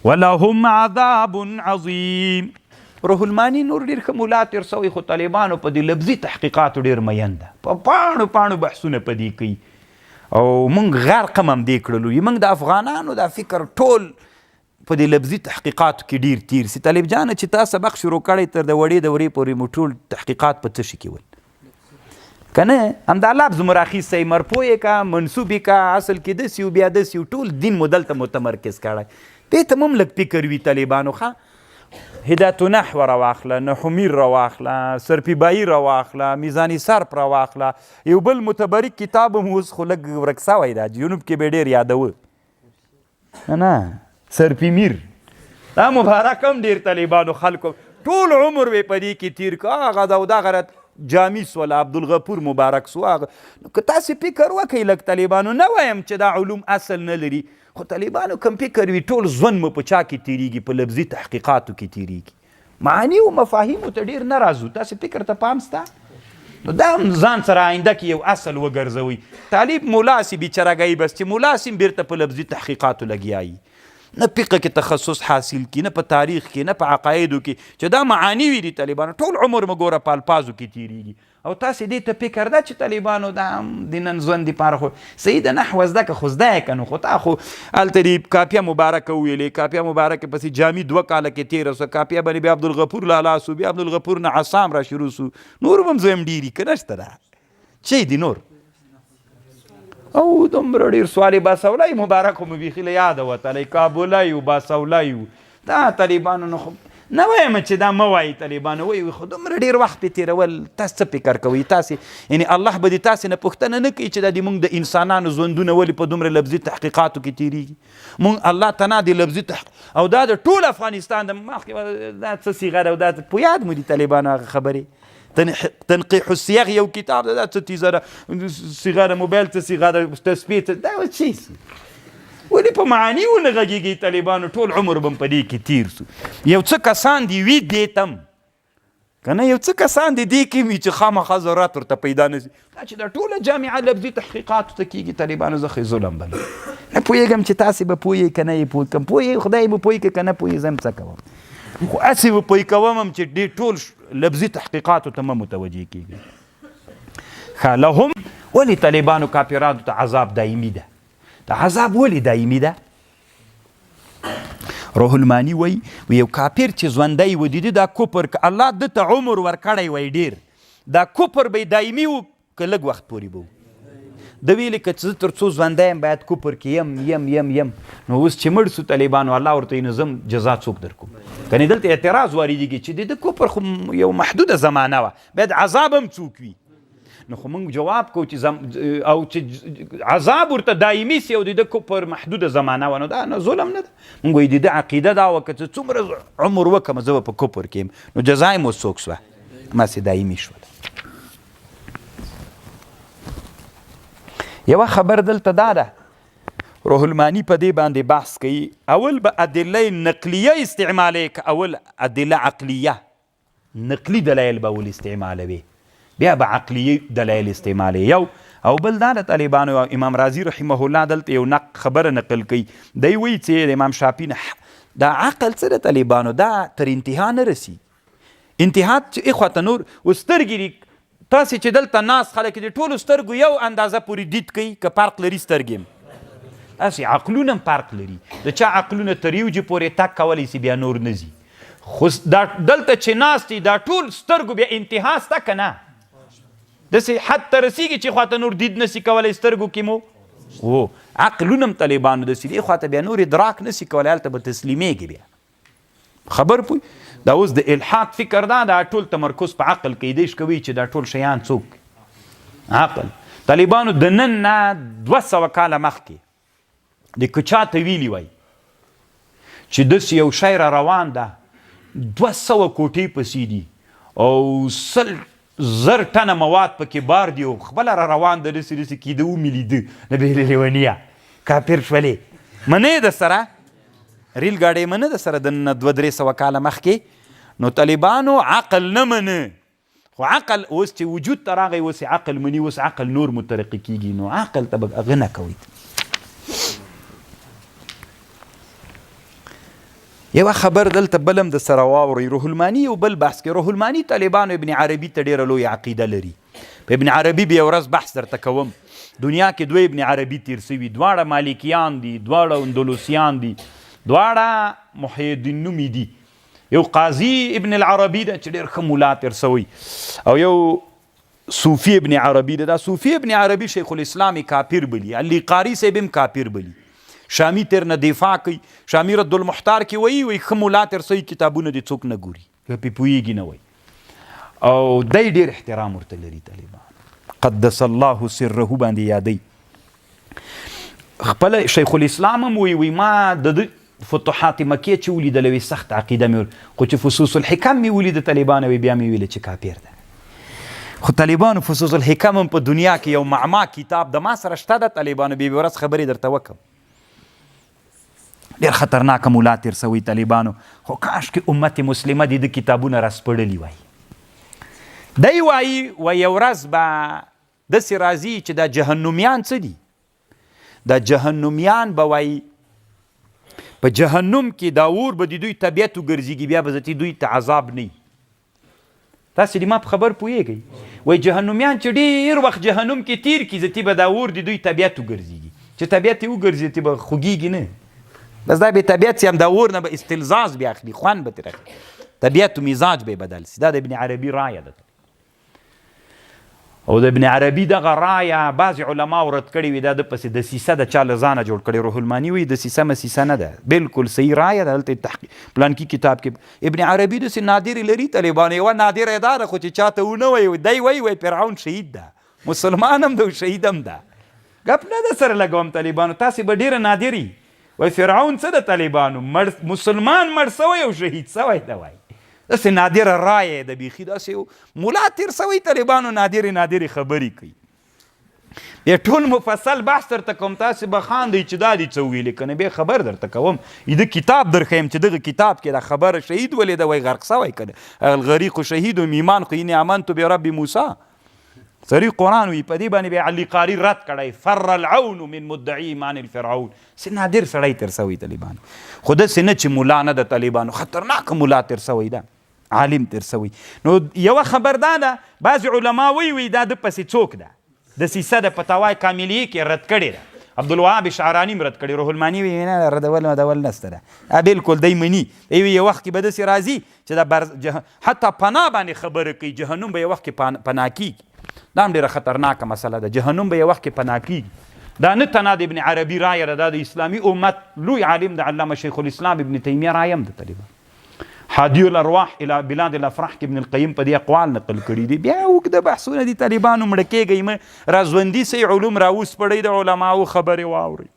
ولهم عذاب عظیم. روح المانی نور ډېر ښه ملا تېر سوی، خو طالبانو په دې لفظي تحقیقاتو ډېر مین ده، په پاڼو پاڼو بحثونه په دې کوي او موږ غرق هم دې کړلو. موږ د افغانانو دا فکر ټول په دې لفظي تحقیقاتو کې ډېر تیر سي. طالب جانه چې تا سبق شروع کړی تر د وړې دورې پورې مو ټول تحقیقات په څه شي کې ول که نه؟ همدا لفظ مو راخیستی، مرفوع یې که منصوب یې که، اصل کې داسې و بیا داسې و، ټول دین مو دلته متمرکز کړی. دې ته هم لږ فکر وي طالبانو. ښه هدایت نحو راواخله، نحومیر راواخله، سرپیبایي راواخله، میزانی صرف راواخله، یو بل متبرک کتاب هم اوس خو لږ ورک سوی ده، جنوب کې به ډېر یادوه نه سرپیمیر. دا مبارک هم ډېر طالبانو خلکو ټول عمر به په دې کې تیر که. هغه د دغه جامي سوله عبدالغفور مبارک سو. هغه که تاسې فکر وکئ لږ طالبانو، نه وایم چې دا علوم اصل نه لري، خو طالبانو کم فکر وي ټول ژوند مو په چا کې تیریږي؟ په لفظي تحقیقاتو کې تیریږي. معانی او مفاهیمو ته ډېر نه راځو. تاسې فکر ته پام سته؟ نو دا هم ځان سره آینده کې یو اصل وګرځوئ. طالب ملا سي بیچارهګۍ بس چې ملا سي بیرته په لفظي تحقیقاتو لګیا وي، نه فقه کې تخصص حاصل کی، نه په تاریخ کې، نه په عقایدو کې، چې دا معانی وي دي طالبانو ټول عمر مو ګوره په الفاظو کې تیریږي. او تاسې دې ته فکر ده چې طالبانو دا هم د نن ژوند دپاره خو صحیح د نحو زده که، خو زده یې که نو، خو تا خو هلته دې کاپیه مبارکه وویلې، کاپیه مبارکه پسې جامي 2 کاله کې تېره سوه، کاپیه باندې بیا عبدالغفور لالا سو، بیا عبدالغفور نه عصام را شروع سو، نور هم زویم ډېري که نشته ده چې دي نور. او دومره ډېر سوالې باسولی مبارک خو مو بیخي له یاده وتلی، کابلی و باسولی و. دا طالبانو نه خو نه وایم چې دا مه وایي طالبانو، وایي خو دومره ډېر وخت پې تېرول. تاسو څه فکر کوئ؟ تاسې یعنې الله به دې تاسې نه پوښتنه نه کوي چې دا د موږ د انسانانو ژوندونه ولې په دومره لفظي تحقیقاتو کې تېرېږي؟ موږ الله تنا د لفظي او دا د ټول افغانستان د مخکې دا څه صیغه ده، او دا په یاد مو دي طالبانو هغه خبرې تنقیح الصیغ یو کتاب ده، دا څه تیزه ده، صیغه د موبایل څه صیغه ده، تسبیح دا څه ولې په معانی ونه غږېږي طالبانو؟ ټول عمر به په دې کې تیر سو. یو څه کسان دي وي دې تم که نه، یو څه کسان دي دې کې وي چې خامخا ضرورت ورته پیدا نه سي. دا چې دا ټوله جامعه لفظي تحقیقاتو ته کېږي طالبانو، زه خو ظلم بلم. نه پوهېږم چې تاسې به پوهېږئ که نه یې پوه کړم، پوهېږئ خدای به پوه کړي که نه پوهېږي، زه هم څه کوم، خو هسې به پوه کوم هم چې ډېر ټول لفظي تحقیقاتو ته مه متوجه کېږي. ښه لهم ولې طالبانو کافرانو ته عذاب دایمي ده؟ دا عذاب ولې دایمي ده؟ روح المانی وایي یو کافر چې ژوندی و د دا کفر که الله ده ته عمر ورکړی وی ډېر، دا کفر به دایمي و که لږ وخت پورې به و؟ ده ویلې که زه تر څو ژوندی یم باید کفر کې یم. نو اوس چې مړ سو طالبانو، الله ورته وایي نو زه جزا څوک در کوم؟ کنې دلته اعتراض واردېږي چې د کفر خو یو محدوده زمانه وه، باید عذاب هم څوک وي. نو خو موږ جواب کوو چې او چې عذاب ورته دایمي سي او د ده کفر محدوده زمانه وه، نو دا نه ظلم نه ده. موږ وایي د ده عقیده دا وه که څومره عمر وکړم زه به په کفر کې یم، نو جزا یې مو څوک سوه، هماسې دایمي شوله. یوه خبر دلته دا ده، روح المانی په دې باندې بحث کوي. اول به ادله نقلیه استعمالوي که اول ادله عقلیه؟ نقلي دلایل به اول استعمالوي، بیا به عقلیه دلایل استعمالوي. یو او بل دا د طالبانو امام رازي رحمه الله دلته یو خبره نقل کوي. دی وایي چې د امام شافعي نه دا عقل څه د طالبانو دا تر انتها نه رسي. انتها چې اخواته نور وسترګې تاسې چې دلته ناست خلک د ټولو سترګو یو اندازه پورې دید کوي که فرق لري سترګې هم داسې عقلونه هم فرق لري. د چا عقلونه تر یو جې پورې تک کولی سي بیا نور نه ځي، خو دلته چې ناست دي دا ټول سترګو بیا انتها سته که نه؟ داسې حد ته رسېږي چې خواته نور دید نسي کولی سترګو کې مو عقلونه هم طالبانو داسې دي، خواته بیا نور ادراک نسي کولی، هلته به تسلیمېږي. بیا خبر پوی دا اوس د الحاد فکر دا ټول تمرکز په عقل کیدی شي کوي چې دا ټول شیان څوک عقل. طالبانو د نن نه 200 کاله مخکې د که چاته ویلي وای چې داسې یو شی را روان ده 200 کوټې پسې دي او 100 ټنه مواد پکې بار دي او خپله را روان ده داسې داسې کېده ومیلیده د بهلې لیونیه کافر شولې منې د سره ریل ګاډی منه د سره د 200-300 کاله مخکې. نو طالبانو عقل نه منه، خو عقل اوس چې وجود ته راغی اوس عقل مني، اوس عقل نور مترقي کېږي، نو عقل ته هغه نه کوئ. یوه خبر دلته بل هم د سره واورئ. روح الماني یو بل بحث کې روح الماني طالبانو ابن عربي ته ډېره لویه عقیده لري. په ابن عربي به یو ورځ بحث درته کوم. دنیا کې دوی ابن عربي تیر سوي، دواړه مالکیان دي، دواړه اندلسیان دي، دواړه محی الدین نومي دي. یو قاضي ابن العربي ده چې ډېر ښه ملا تیر سوی، او یو صوفي ابن عربي ده. دا صوفي ابن عربي شیخ الاسلام کافر بلی، علی قاری صاحب هم کافر بلی. شامی تیر نه دفاع کوي. شامی رد المحتار کې وایي ښه ملا تیر سوی کتابونه دې څوک نه ګوري، پې پوهېږي نه وایي. او دی ډېر احترام ورته لري طالبان، قدس الله سره باندې یادوي. خپله شیخ الاسلام هم وایي ما د فتوحات مکې چې ولیدله وي سخت عقیده مې خو چې فصوص الحکم مې ولیده طالبانو وي بیا مې ویله چې کافر ده. خو طالبانو فصوص الحکم هم په دنیا کې یو معما کتاب د ما سره شته ده. طالبانو بیا ورځ خبرې درته وکم، ډېر خطرناکه مولا تیر سوی طالبانو. خو کاشکې امت مسلمه د کتابونه راسپړلي وای. دی وایي یو ورځ به داسې راځي چې دا جهنمیان څه دي؟ دا جهنمیان به وایي په جهنم کې دا اور به د دوی طبیعت وګرځېږي، بیا به ذاتي دوی ته عذاب نه وي. تاسې د ما په خبر پوهېږئ؟ وایي جهنمیان چې ډېر وخت جهنم کې تیر کړي ذاتي به دا اور د دوی طبیعت وګرځېږي. چې طبیعت یې وګرځي به خوږېږي نه، بس دا به طبیعت سي هم دا اور نه به استلزاز بیا اخلي، خوند به ترې اخلي، طبیعت و مزاج به یې بدل سي. دا د ابن عربي رایه ده. او د ابن عربي دغه رایه بعضې علماو رد کړې وي. دا د پسې دسیسه د چا له ځانه جوړ کړې. روح الماني وایي دسیسه مسیسه نه ده، بلکل صحیح رایه ده. هلته تحقیق پلانکي کتاب کې ابن عربي داسې نادرې لري طالبانو. یوه نادره یې دا ده خو چې چاته ونه وایي دی وایي فرعون شهید ده، مسلمان هم ده او شهید هم ده. ګپ نه ده سره لګوم طالبانو، تاسې به ډېره نادري وایي فرعون څه ده طالبانو؟ مسلمان مړ سوی او شهید سوی ده وایي. داسې نادره رایه ده بیخي، داسې ملا تیر سوی طالبانو نادرې خبرې کوي. بیا ټول مفصل بحث درته کوم، تاسې به خاندئ چې دا دې څه ویلې که نه. بیا خبر درته کوم، د کتاب درښیم چې دغه کتاب کې دا خبره شهید ولې ده وایي غرق سوی که نه. الغریق شهید ایمان خو اینې آمنتو برب موسی صریح قرآن وي. په دې باندې بیا علي قاري رد کړی فر العون من مدعي ایمان الفرعون. سې نادر سړی تیر سوی طالبانو، خو داسې نه چې ملا نه ده طالبانو، خطرناکه ملا تیر سوی ده، عالم تیر سوی. نو یوه خبر دا ده بعضې علما وایي دا د پسې څوک ده دسیسه ده. فتاوای کاملیې کې رد کړې ده. عبدالوهاب شعراني هم رد کړې. روح الماني وایي نه ردول نسته ده، بلکل دی مني. دی وایي یو وخت کې به داسې راځي چې دا حتی پناه باندې خبره کوي. جهنم به یو وخت کې پناه کېږي. دا هم ډېره خطرناکه مسله ده. جهنم به یو وخت کې پناه کېږي. دا نه تنها د ابن عربي رایه ده، دا د اسلامي امت لوی عالم د علامه شیخ الاسلام ابن تیمیه رایه هم ده طالبان. حادی الارواح الى بلاد الافراح کې ابن القیم په دې اقوال نقل کړي دي. بیا اوږده بحثونه دي طالبانو، مړه کېږئ مه، را ژوندي سئ، علوم راوسپړئ، د علماو خبرې واورئ.